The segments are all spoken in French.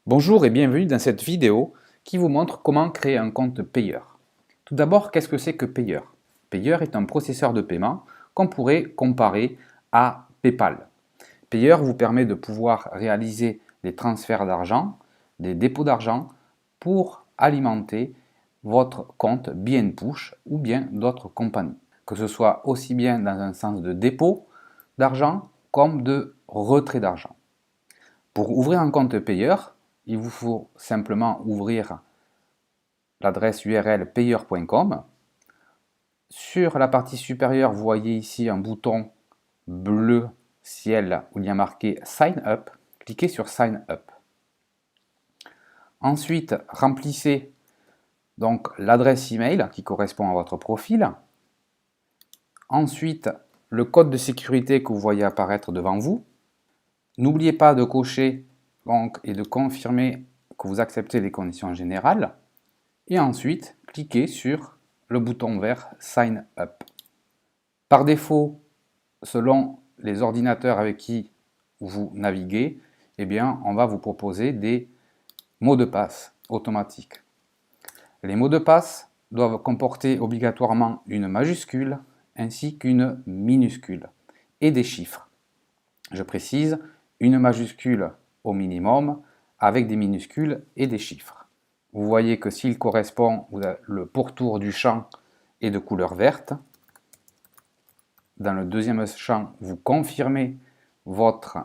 Bonjour et bienvenue dans cette vidéo qui vous montre comment créer un compte payeur. Tout d'abord, qu'est-ce que c'est que Payeur? Payeur est un processeur de paiement qu'on pourrait comparer à PayPal. Payeur vous permet de pouvoir réaliser des transferts d'argent, des dépôts d'argent pour alimenter votre compte BNPush ou bien d'autres compagnies. Que ce soit aussi bien dans un sens de dépôt d'argent comme de retrait d'argent. Pour ouvrir un compte payeur, il vous faut simplement ouvrir l'adresse URL payeur.com. Sur la partie supérieure, vous voyez ici un bouton bleu ciel où il y a marqué Sign Up. Cliquez sur Sign Up. Ensuite, remplissez donc l'adresse email qui correspond à votre profil. Ensuite, le code de sécurité que vous voyez apparaître devant vous. N'oubliez pas de cocher donc, et de confirmer que vous acceptez les conditions générales. Et ensuite, cliquez sur le bouton vert Sign Up. Par défaut, selon les ordinateurs avec qui vous naviguez, eh bien, on va vous proposer des mots de passe automatiques. Les mots de passe doivent comporter obligatoirement une majuscule ainsi qu'une minuscule et des chiffres. Je précise, une majuscule au minimum avec des minuscules et des chiffres. Vous voyez que s'il correspond, le pourtour du champ est de couleur verte. Dans le deuxième champ, vous confirmez votre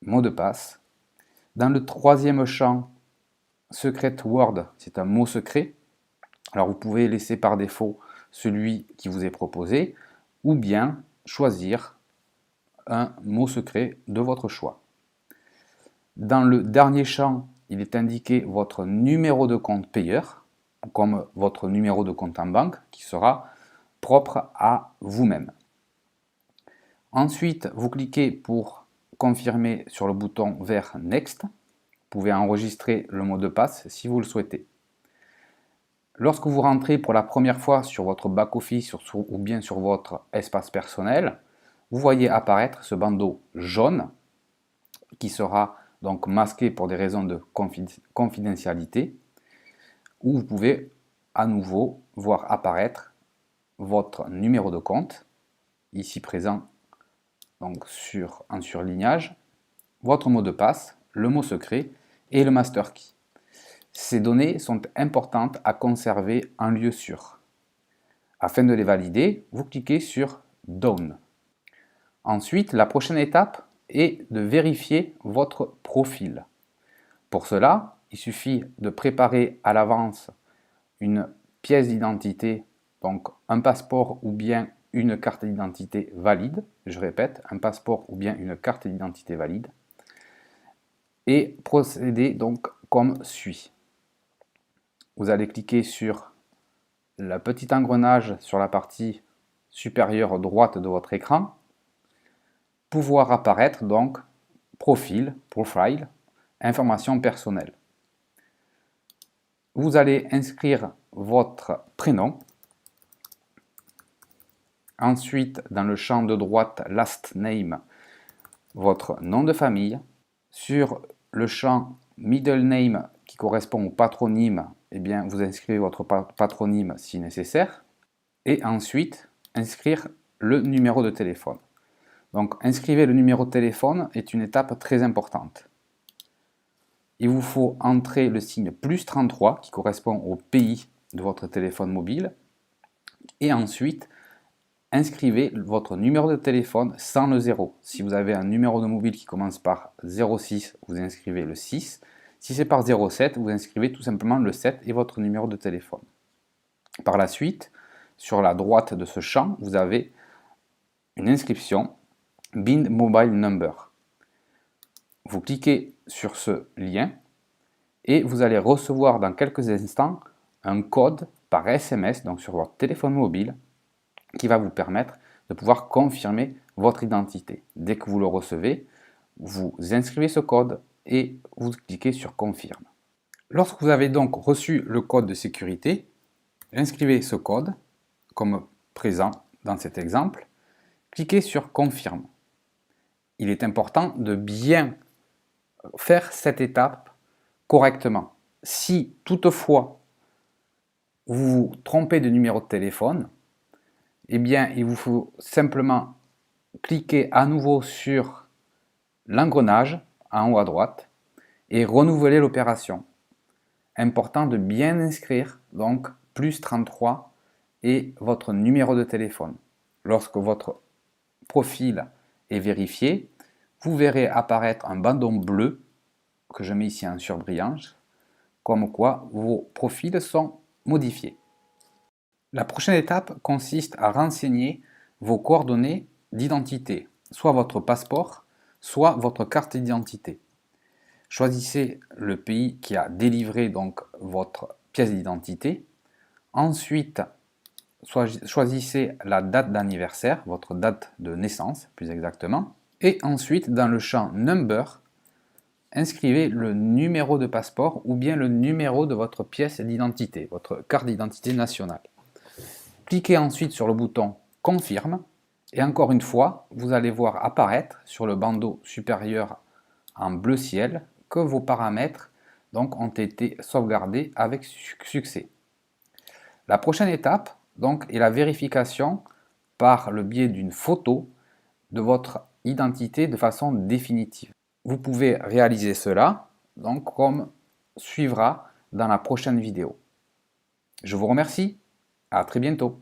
mot de passe. Dans le troisième champ, Secret Word, c'est un mot secret. Alors vous pouvez laisser par défaut celui qui vous est proposé ou bien choisir un mot secret de votre choix. Dans le dernier champ, il est indiqué votre numéro de compte payeur, comme votre numéro de compte en banque, qui sera propre à vous-même. Ensuite, vous cliquez pour confirmer sur le bouton vert Next. Vous pouvez enregistrer le mot de passe si vous le souhaitez. Lorsque vous rentrez pour la première fois sur votre back-office ou bien sur votre espace personnel, vous voyez apparaître ce bandeau jaune qui sera donc masqué pour des raisons de confidentialité, où vous pouvez à nouveau voir apparaître votre numéro de compte, ici présent donc en surlignage, votre mot de passe, le mot secret et le master key. Ces données sont importantes à conserver en lieu sûr. Afin de les valider, vous cliquez sur Done. Ensuite, la prochaine étape est de vérifier votre profil. Pour cela, il suffit de préparer à l'avance une pièce d'identité, donc un passeport ou bien une carte d'identité valide. Je répète, un passeport ou bien une carte d'identité valide. Et procéder donc comme suit. Vous allez cliquer sur le petit engrenage sur la partie supérieure droite de votre écran pour voir apparaître donc profil, information personnelle. Vous allez inscrire votre prénom. Ensuite, dans le champ de droite Last Name, votre nom de famille. Sur le champ Middle Name qui correspond au patronyme, eh bien, vous inscrivez votre patronyme si nécessaire. Et ensuite, inscrire le numéro de téléphone. Donc, inscrivez le numéro de téléphone est une étape très importante. Il vous faut entrer le signe +33 qui correspond au pays de votre téléphone mobile. Et ensuite, inscrivez votre numéro de téléphone sans le 0. Si vous avez un numéro de mobile qui commence par 06, vous inscrivez le 6. Si c'est par 07, vous inscrivez tout simplement le 7 et votre numéro de téléphone. Par la suite, sur la droite de ce champ, vous avez une inscription Bind Mobile Number. Vous cliquez sur ce lien et vous allez recevoir dans quelques instants un code par SMS, donc sur votre téléphone mobile, qui va vous permettre de pouvoir confirmer votre identité. Dès que vous le recevez, vous inscrivez ce code et vous cliquez sur Confirme. Lorsque vous avez donc reçu le code de sécurité, inscrivez ce code comme présent dans cet exemple, cliquez sur Confirme. Il est important de bien faire cette étape correctement. Si toutefois vous vous trompez de numéro de téléphone, eh bien il vous faut simplement cliquer à nouveau sur l'engrenage en haut à droite et renouveler l'opération. Important de bien inscrire donc plus 33 et votre numéro de téléphone. Lorsque votre profil est vérifié, vous verrez apparaître un bandeau bleu que je mets ici en surbrillance, comme quoi vos profils sont modifiés. La prochaine étape consiste à renseigner vos coordonnées d'identité, soit votre passeport, soit votre carte d'identité. Choisissez le pays qui a délivré donc votre pièce d'identité. Ensuite, choisissez la date d'anniversaire, votre date de naissance plus exactement. Et ensuite, dans le champ Number, inscrivez le numéro de passeport ou bien le numéro de votre pièce d'identité, votre carte d'identité nationale. Cliquez ensuite sur le bouton Confirme et encore une fois, vous allez voir apparaître sur le bandeau supérieur en bleu ciel que vos paramètres donc, ont été sauvegardés avec succès. La prochaine étape donc, est la vérification par le biais d'une photo de votre identité de façon définitive. Vous pouvez réaliser cela donc, comme suivra dans la prochaine vidéo. Je vous remercie, à très bientôt.